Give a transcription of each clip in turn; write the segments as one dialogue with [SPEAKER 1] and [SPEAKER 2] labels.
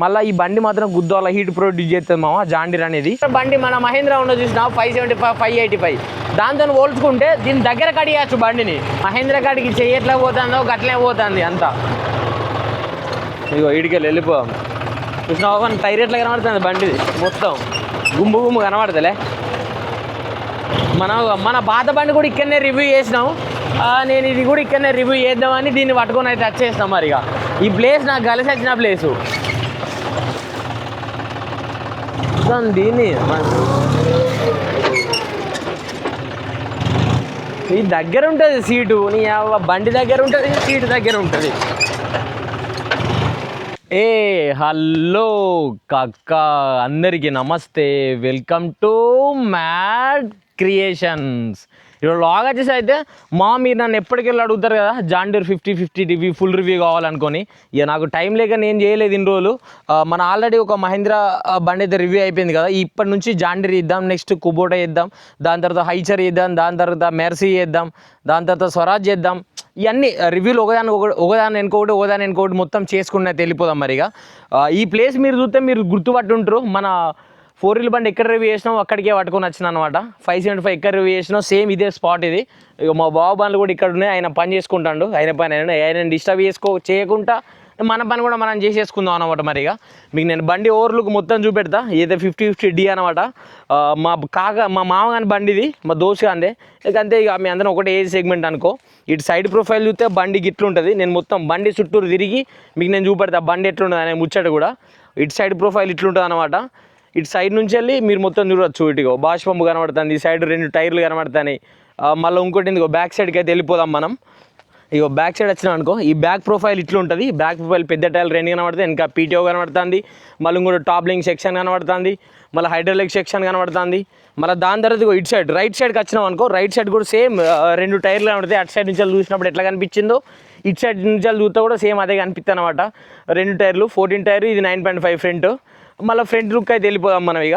[SPEAKER 1] మళ్ళీ ఈ బండి మాత్రం గుద్దాల హీట్ ప్రొడ్యూస్ చేస్తుంది మామ జాండీర్ అనేది. బండి మన మహేంద్ర ఉన్న చూసినా 575 585 దాంతో పోల్చుకుంటే దీని దగ్గర కడియచ్చు బండిని. మహేంద్ర కాడికి చెయ్యి ఎట్లా పోతుందో గట్లనే పోతుంది అంతా. ఇగో ఇడికెళ్ళి వెళ్ళిపోదాం. చూసినా టైర్ ఎట్లా కనబడుతుంది బండిది మొత్తం గుమ్ము కనబడతలే. మన పాత బండి కూడా ఇక్కడనే రివ్యూ చేసినాం. నేను ఇది కూడా ఇక్కడనే రివ్యూ చేద్దామని దీన్ని పట్టుకొని అయితే వచ్చేస్తాం. మరి ఇక ఈ ప్లేస్ నాకు కలిసి వచ్చిన ప్లేసు దీన్ని ఈ దగ్గర ఉంటుంది సీటు. నీ బండి దగ్గర ఉంటుంది, సీటు దగ్గర ఉంటుంది. హలో కక్క, అందరికీ నమస్తే, వెల్కమ్ టు మ్యాడ్ క్రియేషన్స్. ఇప్పుడు లాగ్ వచ్చేసి అయితే మీరు నన్ను ఎప్పటికెళ్ళి అడుగుతారు కదా జాండీర్ 5050 రివ్యూ ఫుల్ రివ్యూ కావాలనుకొని. ఇక నాకు టైం లేక నేను చేయలేదు ఇన్ని రోజులు. మన ఆల్రెడీ ఒక మహేంద్ర బండి అయితే రివ్యూ అయిపోయింది కదా. ఇప్పటి నుంచి జాండీర్ ఇద్దాం, నెక్స్ట్ కుబోటా చేద్దాం, దాని తర్వాత హైచర్ చేద్దాం, దాని తర్వాత మెర్సీ చేద్దాం, దాని తర్వాత స్వరాజ్ చేద్దాం. ఇవన్నీ రివ్యూలు ఒకదాని ఎనుకోటి మొత్తం చేసుకున్న వెళ్ళిపోదాం. మరిగా ఈ ప్లేస్ మీరు చూస్తే మీరు గుర్తుపట్టుంటారు. మన 4 వీలర్ బండి ఎక్కడ రివ్యూ చేసినాం అక్కడికే పట్టుకొని వచ్చిన అనమాట. 575 ఎక్కడ రివ్యూ చేసినాం సేమ్ ఇదే స్పాట్ ఇది. ఇక మా బాబు బండ్లు కూడా ఇక్కడ ఉన్నాయి. ఆయన పని చేసుకుంటాడు, ఆయన పని ఆయన డిస్టర్బ్ చేయకుండా మన పని కూడా మనం చేసేసుకుందాం అనమాట. మరిగా మీకు నేను బండి ఓవర్లుక్ మొత్తం చూపెడతా. ఏదో 5050D అనమాట. మా మామగాని బండి ఇది, మా దోస్త్ అందే. ఇక అంతే. ఇక మీ అందరం ఒకటే ఏజ్ సెగ్మెంట్ అనుకో. ఇటు సైడ్ ప్రొఫైల్ చూస్తే బండికి ఇట్లుంటుంది. నేను మొత్తం బండి చుట్టూరు తిరిగి మీకు నేను చూపెడతా బండి ఎట్లుంటుంది అనే ముచ్చట కూడా. ఇటు సైడ్ ప్రొఫైల్ ఇట్లుంటుంది అనమాట. ఇటు సైడ్ నుంచి వెళ్ళి మీరు మొత్తం చూడవచ్చు. ఇటుగో బాష్ పంపు కనబడుతుంది, ఈ సైడ్ 2 టైర్లు కనబడుతున్నాయి. మళ్ళీ ఇంకోటి ఇందుకో బ్యాక్ సైడ్కి అయితే వెళ్ళిపోదాం మనం. ఇగో బ్యాక్ సైడ్ వచ్చినాం అనుకో, ఈ బ్యాక్ ప్రొఫైల్ ఇట్లుంటుంది. బ్యాక్ ప్రొఫైల్ పెద్ద టైర్లు 2 కనబడుతుంది, ఇంకా PTO కనబడుతుంది, మళ్ళీ ఇంకోటి టాప్ లింక్ సెక్షన్ కనబడుతుంది, మళ్ళీ హైడ్రాలిక్ సెక్షన్ కనబడుతుంది. మళ్ళీ దాని తర్వాత ఇటు సైడ్ రైట్ సైడ్కి వచ్చినాం అనుకో, రైట్ సైడ్ కూడా సేమ్ 2 టైర్లు కనబడతాయి. అటు సైడ్ నుంచి చూసినప్పుడు ఎట్లా కనిపించిందో ఇటు సైడ్ నుంచి చూస్తే కూడా సేమ్ అదే కనిపిస్తుంది అనమాట. 2 టైర్లు 14 టైర్, ఇది 9.5 ఫ్రంట్. మళ్ళీ ఫ్రంట్ లుక్ అయితే వెళ్ళిపోదాం మనం. ఇక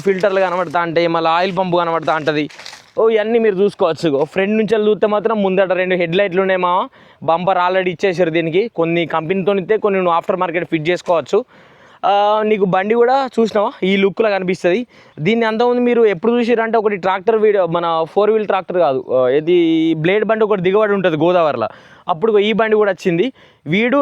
[SPEAKER 1] ఫిల్టర్లు కనబడతా ఉంటాయి, మళ్ళీ ఆయిల్ పంపు కనబడతా ఉంటుంది. ఇవన్నీ మీరు చూసుకోవచ్చు. ఫ్రంట్ నుంచి చూస్తే మాత్రం ముందట 2 హెడ్ లైట్లు ఉన్నాయి. బంపర్ ఆల్రెడీ ఇచ్చేసారు దీనికి. కొన్ని కంపెనీతో ఇస్తే కొన్ని నువ్వు ఆఫ్టర్ మార్కెట్ ఫిట్ చేసుకోవచ్చు. నీకు బండి కూడా చూసినావా ఈ లుక్లో కనిపిస్తుంది. దీన్ని అంతకుముందు మీరు ఎప్పుడు చూసారంటే ఒకటి ట్రాక్టర్ వీడియో, మన 4 వీల్ ట్రాక్టర్ కాదు, ఇది బ్లేడ్ బండి ఒకటి దిగబడి ఉంటుంది గోదావరిలో. అప్పుడు ఈ బండి కూడా వచ్చింది.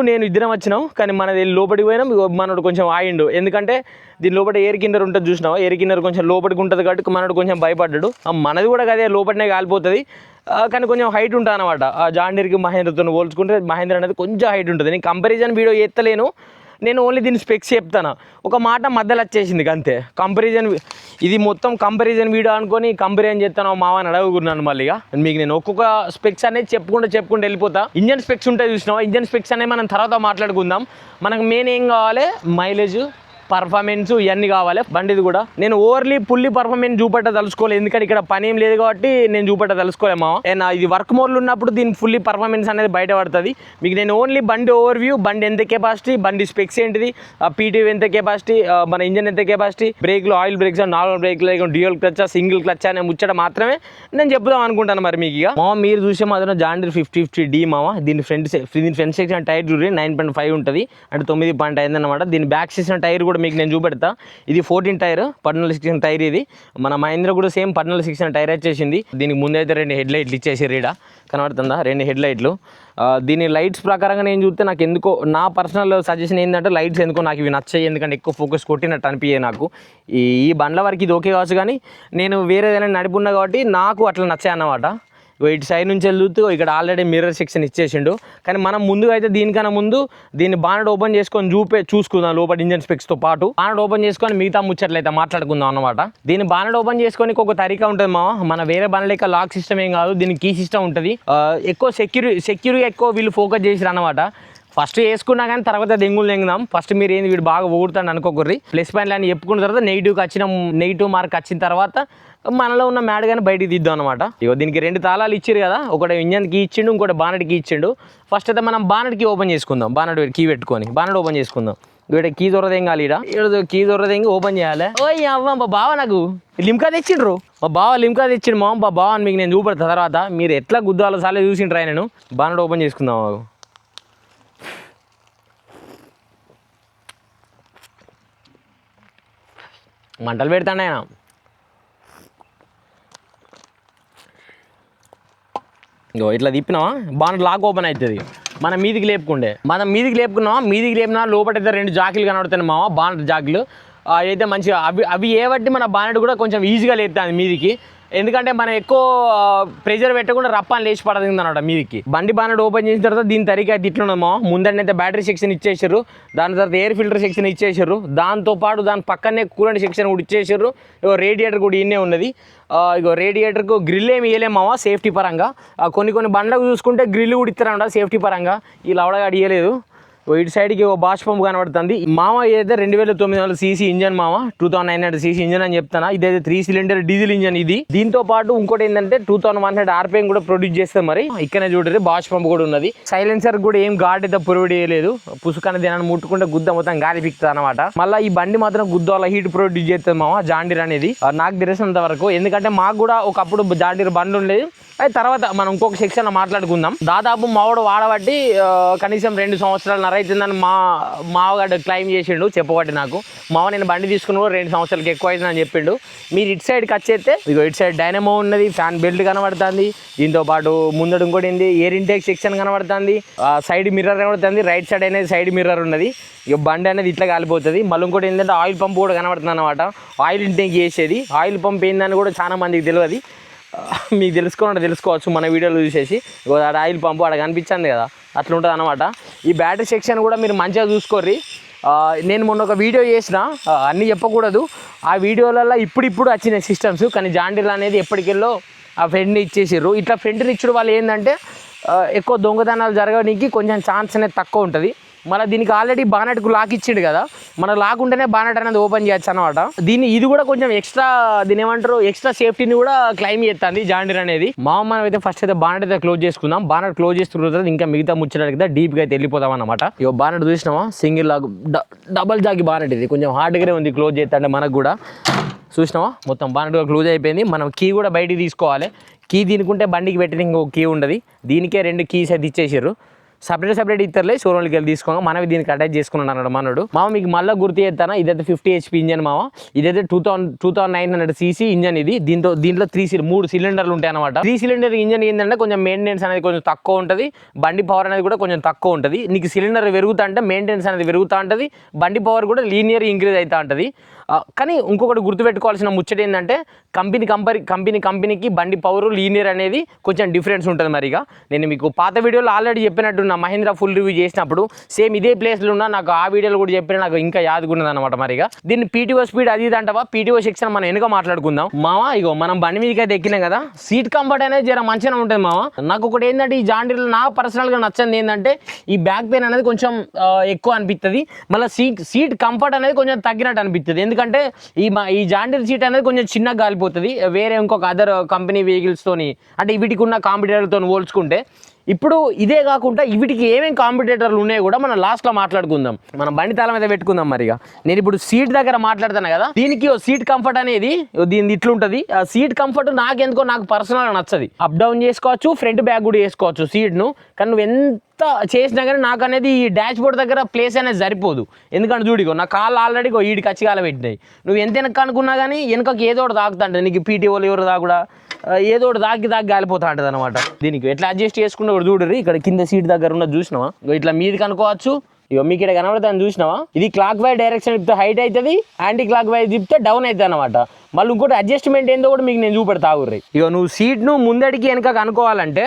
[SPEAKER 1] నేను ఇద్దరం వచ్చినాం. కానీ మనది లోపలికి పోయినాం. మనోడు కొంచెం ఆయిండు, ఎందుకంటే దీని లోపల ఎయిర్ కిన్నర్ ఉంటుంది చూసినావా. ఎయిర్ కిన్నర్ కొంచెం లోపలికి ఉంటుంది కాబట్టి మనోడు కొంచెం భయపడ్డాడు. మనది కూడా అదే లోపలనే కాలిపోతుంది, కానీ కొంచెం హైట్ ఉంటుంది అనమాట. జాండీర్కి మహేంద్రతో పోల్చుకుంటే మహేంద్ర అనేది కొంచెం హైట్ ఉంటుంది. నేను కంపారిజన్ వీడియో ఎత్తలేను, నేను ఓన్లీ దీని స్పెక్స్ చెప్తాను. ఒక మాట మధ్యలో వచ్చేసింది అంతే. ఇది మొత్తం కంపారిజన్ వీడియో అనుకొని కంపారిజన్ చేస్తాను మావని అడగకున్నాను. మళ్ళీ మీకు నేను ఒక్కొక్క స్పెక్స్ అనేది చెప్పుకుంటూ వెళ్ళిపోతా. ఇంజన్ స్పెక్స్ ఉంటాయి చూసినావా, ఇంజన్ స్పెక్స్ అనేవి మనం తర్వాత మాట్లాడుకుందాం. మనకు మెయిన్ ఏం కావాలి, మైలేజ్, పర్ఫార్మెన్స్, ఇవన్నీ కావాలి. బండిది కూడా నేను ఫుల్లీ పర్ఫార్మెన్స్ చూపట్ట తలుసుకోలేదు, ఎందుకంటే ఇక్కడ పని ఏం లేదు కాబట్టి నేను చూపట్ట తలుసుకోలేమా. ఇది వర్క్ మోడ్లో ఉన్నప్పుడు దీని ఫుల్లీ పర్ఫార్మెన్స్ అనేది బయటపడుతుంది. మీకు నేను ఓన్లీ బండి ఓవర్వ్యూ, బండి ఎంత కెపాసిటీ, బండి స్పెక్స్ ఏంటిది, PTO ఎంత కెపాసిటీ, మన ఇంజన్ ఎంత కెపాసిటీ, బ్రేక్లు ఆయిల్ బ్రేక్స్, నార్మల్ బ్రేక్లు, డ్యూయల్ క్లచ్, సింగిల్ క్లచ్ అనే ముచ్చట మాత్రమే నేను చెప్దాం అనుకుంటాను. మరి మీకు ఇక మీరు చూసే మాత్రం జాండీర్ 5050D దీని ఫ్రంట్ సెక్షన్ టైర్ చూడండి 9.5 ఉంటుంది, అంటే 9.5 అనమాట. దీని బ్యాక్ సెక్షన్ టైర్ కూడా మీకు నేను చూపెడతా. ఇది 14 టైర్, 14 సెక్షన్ టైర్. ఇది మన మహేంద్ర కూడా సేమ్ 14 సెక్షన్ టైర్ వచ్చేసింది. దీనికి ముందైతే 2 హెడ్ లైట్లు ఇచ్చేసారు. ఈడ కనబడుతుందా 2 హెడ్ లైట్లు. దీని లైట్స్ ప్రకారంగా నేను చూస్తే నాకు ఎందుకో నా పర్సనల్ సజెషన్ ఏంటంటే లైట్స్ ఎందుకో నాకు ఇవి నచ్చాయి, ఎందుకంటే ఎక్కువ ఫోకస్ కొట్టినట్టు అనిపించాయి నాకు. ఈ బండ్ల వరకు ఇది ఓకే కావచ్చు, కానీ నేను వేరేదైనా నడిపున్నా కాబట్టి నాకు అట్లా నచ్చాయి అన్నమాట. ఇటు సైడ్ నుంచి వెళ్తూ ఇక్కడ ఆల్రెడీ మిర్రర్ సెక్షన్ ఇచ్చేసిండు. కానీ మనం ముందుగా అయితే దీనికన్నా ముందు దీన్ని బానెట్ ఓపెన్ చేసుకొని చూసుకుందాం లోపల ఇంజన్ స్పెక్స్తో పాటు. బానెట్ ఓపెన్ చేసుకొని మిగతా ముచ్చట్లయితే మాట్లాడుకుందాం అనమాట. దీన్ని బానెట్ ఓపెన్ చేసుకొని ఒక తరీకా ఉంటుంది మన వేరే బండ్ల లెక్క లాక్ సిస్టమ్ ఏం కాదు, దీనికి కీ సిస్టమ్ ఉంటుంది. ఎక్కువ సెక్యూరిటీ ఎక్కువ వీళ్ళు ఫోకస్ చేసిరు అనమాట. ఫస్ట్ వేసుకున్నా కానీ తర్వాత దెంగుదాం. ఫస్ట్ మీరు ఏంది వీడు బాగా ఊగుతాడు అనుకోకర్రి. ప్లస్ పాయింట్లు అని చెప్పుకున్న తర్వాత నెగిటివ్ మార్క్ వచ్చిన తర్వాత మనలో ఉన్న మ్యాడ్ కానీ బయటికి తీద్దాం అనమాట. ఇక దీనికి 2 తాళాలు ఇచ్చారు కదా, ఒకటి ఇంజన్కి ఇచ్చిండు, ఇంకోటి బానెట్కి ఇచ్చిండు. ఫస్ట్ అయితే మనం బానెట్కి ఓపెన్ చేసుకుందాం. బానెట్ కీ పెట్టుకొని బానెట్ ఓపెన్ చేసుకుందాం. ఇక్కడ కీ దొరదేంగాలి, కీ దొరదేంగి ఓపెన్ చేయాలి. అవ్వ మా బావ నాకు లిమ్కా తెచ్చిండ్రు, మా బావ లిమ్కా తెచ్చిండు. మా బావ అని మీకు నేను చూపెడతా తర్వాత. మీరు ఎట్లా గుద్దాలో సార్లు చూసిండ్రా నేను. బానెట్ ఓపెన్ చేసుకుందాం. మంటలు పెడతాడు ఆయన. ఇంకో ఇట్లా తిప్పినావా బాగా లాక్ ఓపెన్ అవుతుంది. మనం మీదికి లేపుకున్నావా మీదికి లేపినా లోపలైతే 2 జాకీలు కనబడుతున్నాయి మావా, బాగా జాకీలు అయితే మంచిగా అవి ఏవట్టి మన బానెట్ కూడా కొంచెం ఈజీగా లేపుతుంది మీదికి. ఎందుకంటే మనం ఎక్కువ ప్రెషర్ పెట్టకుండా రప్పాన్ని లేచి పడదింది అనమాట మీదికి. బండి బానెట్ ఓపెన్ చేసిన తర్వాత దీని తరిగి అయితే ఇట్లున్నామో, ముందైతే బ్యాటరీ సెక్షన్ ఇచ్చేసారు, దాని తర్వాత ఎయిర్ ఫిల్టర్ సెక్షన్ ఇచ్చేసారు, దాంతోపాటు దాని పక్కనే కూలెంట్ సెక్షన్ కూడా ఇచ్చేసారు. ఇగో రేడియేటర్ కూడా ఇన్నే ఉన్నది. ఇగో రేడియేటర్కు గ్రిల్ ఏమి ఇవ్వలేమావా సేఫ్టీ పరంగా. కొన్ని బండ్లకు చూసుకుంటే గ్రిల్ కూడా ఇస్తారంట సేఫ్టీ పరంగా, ఈ లవడగా ఇవ్వలేదు. ఇటు సైడ్కి ఒక బాష్ పంప్ కనబడుతుంది. మామ ఏదైతే 2900 cc ఇంజన్ మామ, 2900 cc ఇంజన్ అని చెప్తాను. ఇదైతే 3 సిలిండర్ డీజిల్ ఇంజన్ ఇది. దీంతో పాటు ఇంకోటి ఏంటంటే 2100 RPM కూడా ప్రొడ్యూస్ చేస్తాం. మరి ఇక్కడనే చూడరు బాష్ పంప్ కూడా ఉన్నది. సైలెన్సర్ కూడా ఏం ఘాట్ అయితే ప్రొవైడ్ చేయలేదు, పుసుకనే దీనాన్ని ముట్టుకుంటే గుద్ద మొత్తం గాలి పిక్తుంది అనమాట. మళ్ళీ ఈ బండి మాత్రం గుద్ద హీట్ ప్రొడ్యూస్ చేస్తుంది మామ జాండీర్ అనేది, నాకు తెలిసినంత వరకు. ఎందుకంటే మాకు కూడా ఒకప్పుడు జాండీర్ బండి ఉండేది, అయితే తర్వాత మనం ఇంకొక సెక్షన్లో మాట్లాడుకుందాం. దాదాపు మావాడు వాడబట్టి కనీసం 2 సంవత్సరాలు అవుతుందని మావగాడు క్లైమ్ చేసిండు చెప్పబట్టి నాకు. మావ నేను బండి తీసుకుని కూడా 2 సంవత్సరాలకి ఎక్కువ అవుతుందని చెప్పిండు. మీరు ఇటు సైడ్కి వచ్చేస్తే ఇగో ఇటు సైడ్ డైనమో ఉన్నది, ఫ్యాన్ బెల్ట్ కనబడుతుంది, దీంతో పాటు ముందడు ఇంకోటి ఏంది ఎయిర్ ఇంటేక్ సెక్షన్ కనబడుతుంది, సైడ్ మిర్రర్ కనబడుతుంది, రైట్ సైడ్ అనేది సైడ్ మిర్రర్ ఉన్నది. ఇక బండి అనేది ఇట్లా కాలిపోతుంది. మళ్ళీ ఇంకోటి ఏంటంటే ఆయిల్ పంప్ కూడా కనబడుతుంది అనమాట, ఆయిల్ ఇంటేక్ చేసేది. ఆయిల్ పంప్ ఏందని కూడా చాలా మందికి తెలియదు, మీకు తెలుసుకోవచ్చు మన వీడియోలో చూసేసి. ఆడ ఆయిల్ పంపు ఆడ కనిపించింది కదా, అట్లా ఉంటుంది అనమాట. ఈ బ్యాటరీ సెక్షన్ కూడా మీరు మంచిగా చూసుకోర్రి. నేను మొన్న ఒక వీడియో చేసిన, అన్నీ చెప్పకూడదు, ఆ వీడియోలలో ఇప్పుడు వచ్చిన సిస్టమ్స్, కానీ జాండీర్ అనేది ఎప్పటికెళ్ళో ఆ ఫ్రెండ్ని ఇచ్చేసారు. ఇట్లా ఫ్రెండ్ని ఇచ్చడం వాళ్ళు ఏంటంటే ఎక్కువ దొంగతనాలు జరగడానికి కొంచెం ఛాన్స్ అనేది తక్కువ ఉంటుంది. మళ్ళీ దీనికి ఆల్రెడీ బానెట్కు లాక్ ఇచ్చిండు కదా, మన లాక్ ఉంటేనే బానెట్ అనేది ఓపెన్ చేయొచ్చు అనమాట. ఇది కూడా కొంచెం ఎక్స్ట్రా, దీని ఏమంటారు, ఎక్స్ట్రా సేఫ్టీని కూడా క్లైమ్ చేస్తుంది జాండీర్ అనేది. మనం అయితే ఫస్ట్ అయితే బానెట్ అయితే క్లోజ్ చేసుకుందాం. బానెట్ క్లోజ్ చేస్తున్న ఇంకా మిగతా ముచ్చడానికి డీప్గా అయితే వెళ్ళిపోదాం అనమాట. ఇక బానెట్ చూసినామా, single lock double jack bonnet, ఇది కొంచెం హార్డ్గానే ఉంది క్లోజ్ చేస్తే మనకు కూడా. చూసినావా మొత్తం బానెట్ క్లోజ్ అయిపోయింది. మనం కీ కూడా బయటికి తీసుకోవాలి. కీ దీనికుంటే బండికి పెట్టిన ఇంకో కీ ఉండదు, దీనికే 2 కీస్ అయితే ఇచ్చేసారు. సపరేట్ ఇద్దరులే షోరూమ్కి వెళ్ళి తీసుకోగా మనవి దీనికి అటాచ్ చేసుకున్నాడు అన్నాడు మనడు. మీకు మళ్ళీ గుర్తు చేస్తాను, ఇదైతే 50 HP ఇంజన్ మామ, ఇదైతే 2900 cc ఇంజన్. ఇది దీంట్లో 3 సిలిండర్లు ఉంటాయి అనమాట. 3 సిలిండర్ ఇంజన్ ఏంటంటే కొంచెం మెయింటెనెన్స్ అనేది కొంచెం తక్కువ ఉంటుంది, బండి పవర్ అనేది కూడా కొంచెం తక్కువ ఉంటుంది. నీకు సిలిండర్ పెరుగుతా అంటే మెయింటెనెన్స్ అనేది పెరుగుతూ ఉంటుంది, బండి పవర్ కూడా లీనియర్ ఇంక్రీజ్ అవుతూ ఉంటుంది. కానీ ఇంకొకటి గుర్తుపెట్టుకోవాల్సిన ముచ్చట ఏంటంటే కంపెనీకి బండి పవర్ లీనియర్ అనేది కొంచెం డిఫరెన్స్ ఉంటుంది. మరిగా నేను మీకు పాత వీడియోలో ఆల్రెడీ చెప్పినట్టు నా మహీంద్రా ఫుల్ రివ్యూ చేసినప్పుడు సేమ్ ఇదే ప్లేస్లో ఉన్నా, నాకు ఆ వీడియోలో కూడా చెప్పిన నాకు ఇంకా యాదగున్నది అనమాట. మరిగా దీన్ని PTO స్పీడ్ అది అంటవా, PTO సెక్షన్ మనం వెనుక మాట్లాడుకుందాం మావా. ఇగో మనం బండి మీదకి అయితే ఎక్కినాం కదా, సీట్ కంఫర్ట్ అనేది జర మంచిగా ఉంటుంది మావా. నాకు ఒకటి ఏంటంటే ఈ జాండీర్లో నాకు పర్సనల్గా నచ్చింది ఏంటంటే ఈ బ్యాక్ పెయిన్ అనేది కొంచెం ఎక్కువ అనిపిస్తుంది, మళ్ళీ సీట్ కంఫర్ట్ అనేది కొంచెం తగ్గినట్టు అనిపిస్తుంది. ఎందుకంటే ఈ జాండీర్ సీట్ అనేది కొంచెం చిన్నగా గాలిపోతుంది వేరే ఇంకొక అదర్ కంపెనీ వెహికల్స్తోని, అంటే వీటికి ఉన్న కాంపిటేటర్తో పోల్చుకుంటే. ఇప్పుడు ఇదే కాకుండా వీటికి ఏమేమి కాంపిటేటర్లు ఉన్నాయో కూడా మనం లాస్ట్లో మాట్లాడుకుందాం. మనం బండి తాళం మీద పెట్టుకుందాం. మరిగా నేను ఇప్పుడు సీట్ దగ్గర మాట్లాడుతాను కదా, దీనికి సీట్ కంఫర్ట్ అనేది దీని ఇట్లుంటుంది. ఆ సీట్ కంఫర్ట్ నాకు పర్సనల్గా నచ్చది. అప్ డౌన్ చేసుకోవచ్చు, ఫ్రంట్ బ్యాక్ కూడా చేసుకోవచ్చు సీట్ను. కానీ నువ్వు ఎంత చేసినా కానీ నాకు అనేది ఈ డాష్ బోర్డ్ దగ్గర ప్లేస్ అనేది సరిపోదు. ఎందుకంటే చూడిగో నా కాళ్ళు ఆల్రెడీ ఈడికి కచ్చికాల పెట్టినాయి. నువ్వు ఎంత వెనక అనుకున్నా కానీ వెనకకి ఏదో ఒకటి తాకుతుంటుంది, నీకు PTOలు ఎవరు తాగుడా ఏదో ఒకటి దాకి గాలిపోతా ఉంటుంది అనమాట. దీనికి ఎట్లా అడ్జస్ట్ చేసుకుంటే ఒకటి చూడరు, ఇక్కడ కింద సీట్ దగ్గర ఉన్నది చూసినావా, ఇట్లా మీదకి అనుకోవచ్చు. ఇక మీకు ఇక్కడ కనబడుతుంది చూసినావా, ఇది క్లాక్ వైజ్ డైరెక్షన్ తిప్పితే హైట్ అవుతుంది, యాంటీ క్లాక్ వైజ్ తిప్పితే డౌన్ అవుతుంది అనమాట. మళ్ళీ ఇంకోటి అడ్జస్ట్మెంట్ ఏందో కూడా మీకు నేను చూపెడతా ఊర్రి. ఇక నువ్వు సీట్ను ముందడికి వెనక అనుకోవాలంటే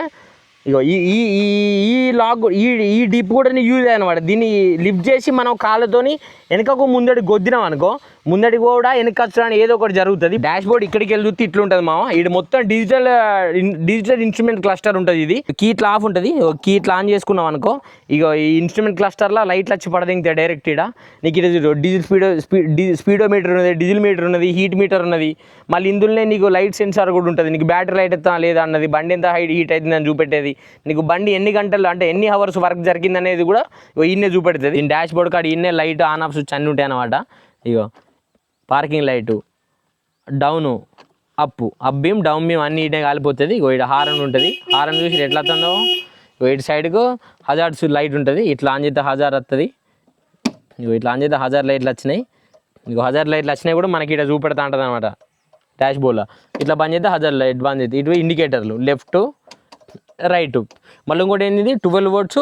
[SPEAKER 1] ఇగో ఈ లాక్ ఈ డిప్ కూడా యూజ్ అయ్యనమాట. దీన్ని లిఫ్ట్ చేసి మనం కాళ్ళతోని వెనకకు ముందడికి గొద్దినాం అనుకో, ముందడికి కూడా వెనక వచ్చడానికి ఏదో ఒకటి జరుగుతుంది. డాష్ బోర్డ్ ఇక్కడికి వెళ్ళి చూస్తే ఇట్లుంటుంది మామ. ఇది మొత్తం డిజిటల్ ఇన్స్ట్రుమెంట్ క్లస్టర్ ఉంటుంది. ఇది కీ ఇట్లా ఆఫ్ ఉంటుంది, కీ ఇట్లా ఆన్ చేసుకున్నాం అనుకో, ఇక ఈ ఇన్స్ట్రుమెంట్ క్లస్టర్లో లైట్లు వచ్చి పడదింగ్ డైరెక్ట్ ఇక్కడ నీకు ఇది డీజిల్ స్పీడోమీటర్ ఉన్నది, డీజిల్ మీటర్ ఉన్నది, హీట్ మీటర్ ఉన్నది. మళ్ళీ ఇందులోనే నీకు లైట్ సెన్సార్ కూడా ఉంటుంది, నీకు బ్యాటరీ లైట్ ఎత్తా లేదా అన్నది, బండి ఎంత హీట్ అవుతుంది అని చూపెట్టేది, నీకు బండి ఎన్ని గంటలు అంటే ఎన్ని అవర్స్ వర్క్ జరిగింది అనేది కూడా ఇన్నే చూపెడుతుంది. ఈ డాష్ బోర్డ్ కాడ ఇన్నే లైట్ ఆన్ ఆఫ్ స్విచ్ అన్నీ ఉంటాయి అనమాట. ఇగో parking light, down, up beam, down beam అన్నీ ఇటే కాలిపోతుంది. ఇగో ఇక్కడ హారన్ ఉంటుంది, హారన్ చూసి ఎట్లా వస్తుందో ఇటు సైడ్కు హజార్డ్స్ లైట్ ఉంటుంది, ఇట్లా ఆన్ చేస్తే హజార్ వస్తుంది. ఇగో ఇట్లా ఆన్ చేస్తే హజార్ లైట్లు వచ్చినాయి. ఇంకో హజార్ లైట్లు వచ్చినాయి కూడా మనకి ఇక్కడ చూపెడతా ఉంటుంది అనమాట డాష్ బోర్డ్లో. ఇట్లా బంద్ చేస్తే హజార్ లైట్ బంద్ చేస్తే ఇటు ఇండికేటర్లు లెఫ్ట్ రైట్. మళ్ళీ ఇంకోటి ఏంది 12 volts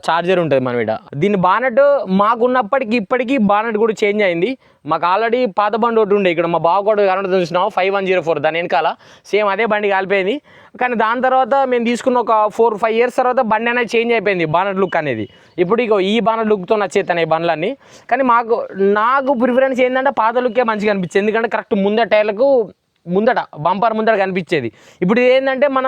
[SPEAKER 1] ఛార్జర్ ఉంటుంది మన మీద. దీని బానట్ మాకున్నప్పటికీ ఇప్పటికీ బానట్ కూడా చేంజ్ అయింది. మాకు ఆల్రెడీ పాత బండి ఒకటి ఉండే ఇక్కడ మా బావకోడు కరెంట్ చూసినాం 5104 దాని వెనకాల సేమ్ అదే బండి కాలిపోయింది. కానీ దాని తర్వాత మేము తీసుకున్న ఒక 4-5 years తర్వాత బండి అనేది చేంజ్ అయిపోయింది బానట్ లుక్ అనేది. ఇప్పుడు ఇక ఈ బానట్ లుక్తో నచ్చేస్తాను ఈ బండ్లన్నీ. కానీ నాకు ప్రిఫరెన్స్ ఏంటంటే పాత లుక్కే మంచిగా అనిపించింది. ఎందుకంటే కరెక్ట్ ముందట బంపర్ ముందట కనిపించేది. ఇప్పుడు ఏంటంటే మన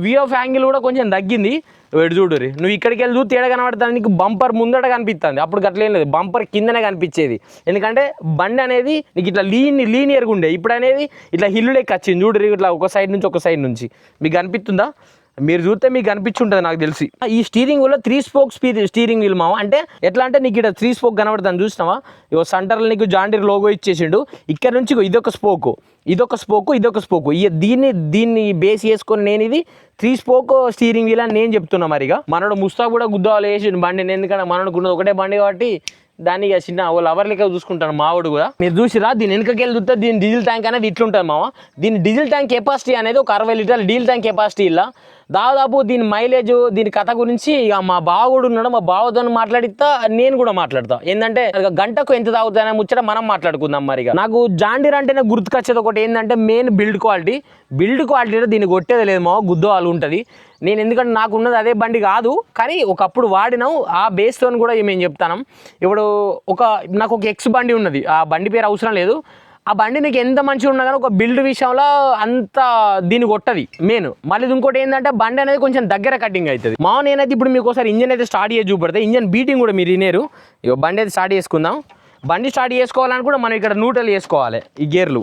[SPEAKER 1] వ్యూ ఆఫ్ యాంగిల్ కూడా కొంచెం తగ్గింది. ఎటు చూడురి నువ్వు ఇక్కడికి వెళ్ళి చూస్తే తేడా కనబడుతుంది, నీకు బంపర్ ముందట కనిపిస్తుంది. అప్పుడు గట్లేం లేదు, బంపర్ కిందనే కనిపించేది. ఎందుకంటే బండి అనేది నీకు ఇట్లా లీనియర్గా ఉండే, ఇప్పుడు అనేది ఇట్లా హిల్లు లెక్క వచ్చింది చూడురి, ఇట్లా ఒక సైడ్ నుంచి మీకు కనిపిస్తుందా? మీరు చూస్తే మీకు కనిపించుంటుంది నాకు తెలిసి. ఈ స్టీరింగ్ వీల్లో 3 spokes స్టీరింగ్ వీల్ మావ. అంటే ఎట్లా అంటే నీకు ఇక్కడ 3 spoke కనబడుతుంది చూసినావా? ఇగో సెంటర్లో నీకు జాండీర్ లోగో ఇచ్చేసిండు. ఇక్కడ నుంచి ఇదొక స్పోకు దీన్ని బేస్ చేసుకొని నేను ఇది 3 spoke స్టీరింగ్ వీల్ అని నేను చెప్తున్నా. మరిగా మనోడు ముస్తాబ్ కూడా గుద్దాలు వేసిండు బండిని. ఎందుకంటే మనోడుకున్నది ఒకటే బండి కాబట్టి దాన్ని చిన్న లవర్ లెక్క చూసుకుంటాను మావాడు కూడా. మీరు చూసిరా దీని వెనకకెళ్ళి చూస్తే దీని డీజిల్ ట్యాంక్ అనేది ఇట్లుంటుంది మావ. దీని డీజిల్ ట్యాంక్ కెపాసిటీ అనేది ఒక 60 లీటర్ల డీజిల్ ట్యాంక్ కెపాసిటీ. ఇలా దాదాపు దీని మైలేజ్ దీని కథ గురించి ఇక మా బావ కూడా ఉన్నాడు, మా బావతో మాట్లాడిస్తా, నేను కూడా మాట్లాడతా. ఏంటంటే గంటకు ఎంత తాగుతానే ముచ్చట మనం మాట్లాడుకుందాం. మరిగా నాకు జాండీర్ అంటేనే గుర్తుకొచ్చేది ఒకటి ఏంటంటే మెయిన్ బిల్డ్ క్వాలిటీలో దీన్ని కొట్టేది లేదు మా గుద్దో వాళ్ళు ఉంటుంది. నేను ఎందుకంటే నాకు ఉన్నది అదే బండి కాదు, కానీ ఒకప్పుడు వాడినాం ఆ బేస్తో కూడా మేము చెప్తాను. ఇప్పుడు నాకు ఒక ఎక్స్ బండి ఉన్నది, ఆ బండి పేరు అవసరం లేదు. ఆ బండి నీకు ఎంత మంచిగా ఉన్నా కానీ ఒక బిల్డ్ విషయంలో అంత దీన్ని కొట్టది మెయిన్. మళ్ళీ ఇంకోటి ఏంటంటే బండి అనేది కొంచెం దగ్గర కటింగ్ అవుతుంది. నేనైతే ఇప్పుడు మీకు ఒకసారి ఇంజన్ అయితే స్టార్ట్ చేసి చూపెడతా. ఇంజన్ బీటింగ్ కూడా మీరు వినేరు. ఇక బండి అయితే స్టార్ట్ చేసుకుందాం. బండి స్టార్ట్ చేసుకోవాలని కూడా మనం ఇక్కడ న్యూట్రల్ చేసుకోవాలి ఈ గేర్లు,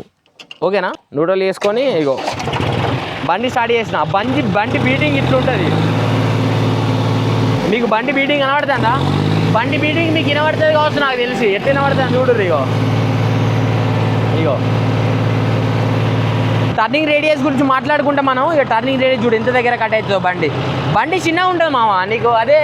[SPEAKER 1] ఓకేనా? న్యూట్రల్ చేసుకొని ఇగో బండి స్టార్ట్ చేసిన బండి బీటింగ్ ఇట్లుంటుంది. మీకు బండి బీటింగ్ కనబడుతుందా? బండి బీటింగ్ మీకు వినబడుతుంది కావచ్చు నాకు తెలిసి. ఎట్లా వినబడుతుంది చూడరు. ఇగో టర్నింగ్ రేడియస్ గురించి మాట్లాడుకుంటే మనం ఇక టర్నింగ్ రేడియస్ చూడు ఎంత దగ్గర కట్ అవుతుందో. బండి చిన్నగా ఉంటుంది మామ. నీకు అదే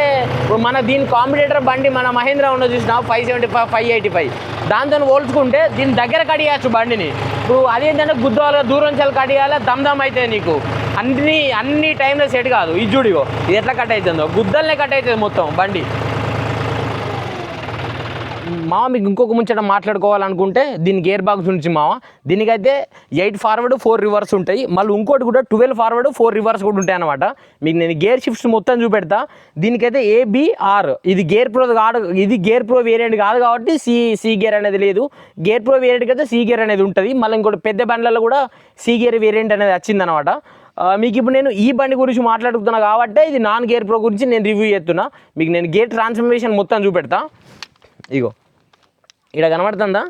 [SPEAKER 1] మన దీని కాంపిటేటర్ బండి మన మహేంద్ర ఉన్నది చూసినా 575 585 దాంతో పోల్చుకుంటే దీని దగ్గర కడియచ్చు బండిని. ఇప్పుడు అదేంటంటే గుద్దాలు దూరం చాలా కడియాలి, దమ్ అవుతుంది నీకు. అన్ని టైంలో సెట్ కాదు. ఇది చూడిగో ఇది ఎట్లా కట్ అవుతుందో, గుద్దలనే కట్ అవుతుంది మొత్తం బండి. మీకు ఇంకొక ముచ్చట మాట్లాడుకోవాలనుకుంటే దీని గేర్ బాక్స్ నుంచి దీనికైతే 8 ఫార్వర్డ్ 4 రివర్స్ ఉంటాయి. మళ్ళీ ఇంకోటి కూడా 12 ఫార్వర్డ్ 4 రివర్స్ కూడా ఉంటాయి అనమాట. మీకు నేను గేర్ షిఫ్ట్స్ మొత్తం చూపెడతా. దీనికైతే ABR ఇది గేర్ ప్రో కాదు, ఇది గేర్ ప్రో వేరియంట్ కాదు కాబట్టి సి గేర్ అనేది లేదు. గేర్ ప్రో వేరియంట్కి అయితే సి గేర్ అనేది ఉంటుంది. మళ్ళీ ఇంకోటి పెద్ద బండ్లలో కూడా సి గేర్ వేరియంట్ అనేది వచ్చిందనమాట. మీకు ఇప్పుడు నేను ఈ బండి గురించి మాట్లాడుతున్నా కాబట్టి ఇది నాన్ గేర్ ప్రో గురించి నేను రివ్యూ చేస్తున్నా. మీకు నేను గేర్ ట్రాన్స్ఫర్మేషన్ మొత్తం చూపెడతా. ఇగో ఇక్కడ కనబడుతుందా?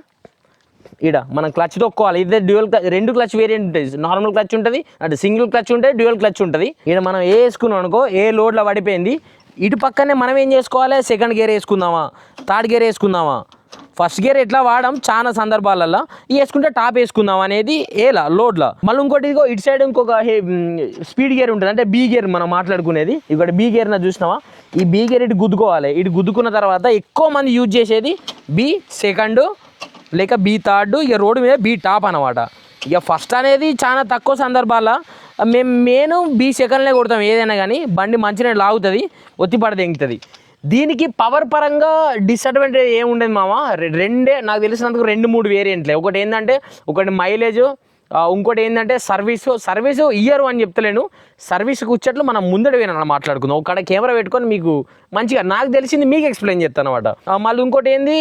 [SPEAKER 1] ఇక్కడ మనం క్లచ్ తొక్కోవాలి. ఇదే రెండు క్లచ్ వేరియంట్ ఉంటుంది. నార్మల్ క్లచ్ ఉంటుంది, అంటే సింగిల్ క్లచ్ ఉంటుంది, డ్యూయల్ క్లచ్ ఉంటుంది. ఇక్కడ మనం వేసుకున్నాం అనుకో, లోడ్లో పడిపోయింది. ఇటు పక్కనే మనం ఏం చేసుకోవాలి? సెకండ్ గేర్ వేసుకుందామా, థర్డ్ గేర్ వేసుకుందామా? ఫస్ట్ గేర్ ఎట్లా వాడడం చాలా సందర్భాలలో వేసుకుంటే టాప్ వేసుకుందాం అనేది లోడ్లో. మళ్ళీ ఇంకోటి ఇదిగో ఇటు సైడ్ ఇంకొక స్పీడ్ గేర్ ఉంటుంది, అంటే బీ గేర్ మనం మాట్లాడుకునేది. ఇక్కడ బీ గేర్న చూసినావా? ఈ బీ గేర్ ఇటు గుద్దుకోవాలి. ఇటు గుద్దుకున్న తర్వాత ఎక్కువ మంది యూజ్ చేసేది బీ సెకండ్ లేక బీ థర్డ్, ఇక రోడ్డు మీద బీ టాప్ అనమాట. ఇక ఫస్ట్ అనేది చాలా తక్కువ సందర్భాల్లో మేము బీ సెకండ్లే కొడతాం ఏదైనా కానీ. బండి మంచిగా లాగుతుంది, ఒత్తిపడ తెంగుతుంది. దీనికి పవర్ పరంగా డిసడ్వాంటేజ్ ఏముండదు మామ. నాకు తెలిసినందుకు 2-3 వేరియంట్లే. ఒకటి ఏంటంటే మైలేజ్, ఇంకోటి ఏంటంటే సర్వీసు ఇయర్ అని చెప్తలేను, సర్వీస్కి వచ్చేట్లు మనం ముందడ వినాలి మాట్లాడుకుందాం. ఒకక్కడ కెమెరా పెట్టుకొని మీకు మంచిగా నాకు తెలిసింది మీకు ఎక్స్ప్లెయిన్ చేస్తాను అనమాట. మళ్ళీ ఇంకోటి ఏంది,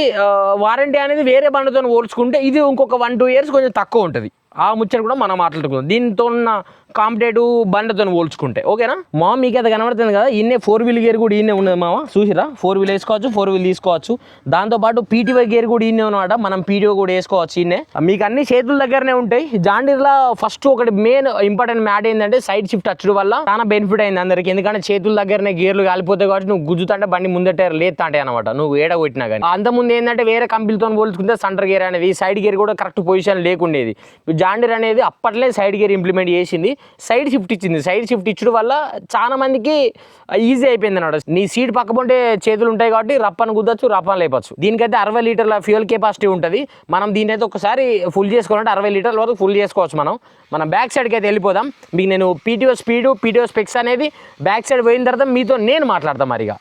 [SPEAKER 1] వారంటీ అనేది వేరే బండితో పోల్చుకుంటే ఇది ఇంకొక 1-2 years కొంచెం తక్కువ ఉంటుంది. ఆ ముచ్చట కూడా మనం మాట్లాడుకుందాం దీంతో ఉన్న కాంపిటేటివ్ బండితో పోల్చుకుంటే, ఓకేనా? మీకు అది కనబడుతుంది కదా, ఇన్నే 4 wheel గేర్ కూడా ఇన్నే ఉన్నది మామ. చూసిరా, 4 wheel వేసుకోవచ్చు, 4 wheel తీసుకోవచ్చు. దాంతోపాటు PTO గేర్ కూడా ఇన్నే ఉన్నమాట, మనం PTO కూడా వేసుకోవచ్చు ఇన్నే. మీకు అన్ని చేతుల దగ్గరనే ఉంటాయి. జాండీర్లో ఫస్ట్ ఒకటి మెయిన్ ఇంపార్టెంట్ మ్యాట్ ఏంటంటే సైడ్ షిఫ్ట్ వచ్చడం వల్ల చాలా బెనిఫిట్ అయింది అందరికి. ఎందుకంటే చేతుల దగ్గరనే గేర్లు కాలిపోతాయి కాబట్టి నువ్వు గుద్దుతుంటే బండి ముందట లేదంటే అనమాట, నువ్వు ఏడ కొట్టినా కానీ. అంతకుముందు ఏంటంటే వేరే కంపెనీతో పోల్చుకుంటే సెంటర్ గేర్ అనేది, సైడ్ గేర్ కూడా కరెక్ట్ పొజిషన్ లేకుండేది. జాండీర్ అనేది అప్పట్లే సైడ్ గేర్ ఇంప్లిమెంట్ చేసింది. సైడ్ షిఫ్ట్ ఇచ్చింది. సైడ్ షిఫ్ట్ ఇచ్చడం వల్ల చాలా మందికి ఈజీ అయిపోయింది అన్నమాట. నీ సీట్ పక్క పొంటే చేతులు ఉంటాయి కాబట్టి రప్పని కుద్దచ్చు, రప్పని లేపచ్చు. దీనికైతే 60 లీటర్ల ఫ్యూయల్ కెపాసిటీ ఉంటుంది. మనం దీని అయితే ఒకసారి ఫుల్ చేసుకోవాలంటే 60 లీటర్ల వరకు ఫుల్ చేసుకోవచ్చు. మనం బ్యాక్ సైడ్కి అయితే వెళ్ళిపోదాం. మీకు నేను పీటీఓ స్పీడు, పీటీఓ స్పెక్స్ అనేది బ్యాక్ సైడ్ పోయిన తర్వాత మీతో నేను మాట్లాడతాను మరిగా.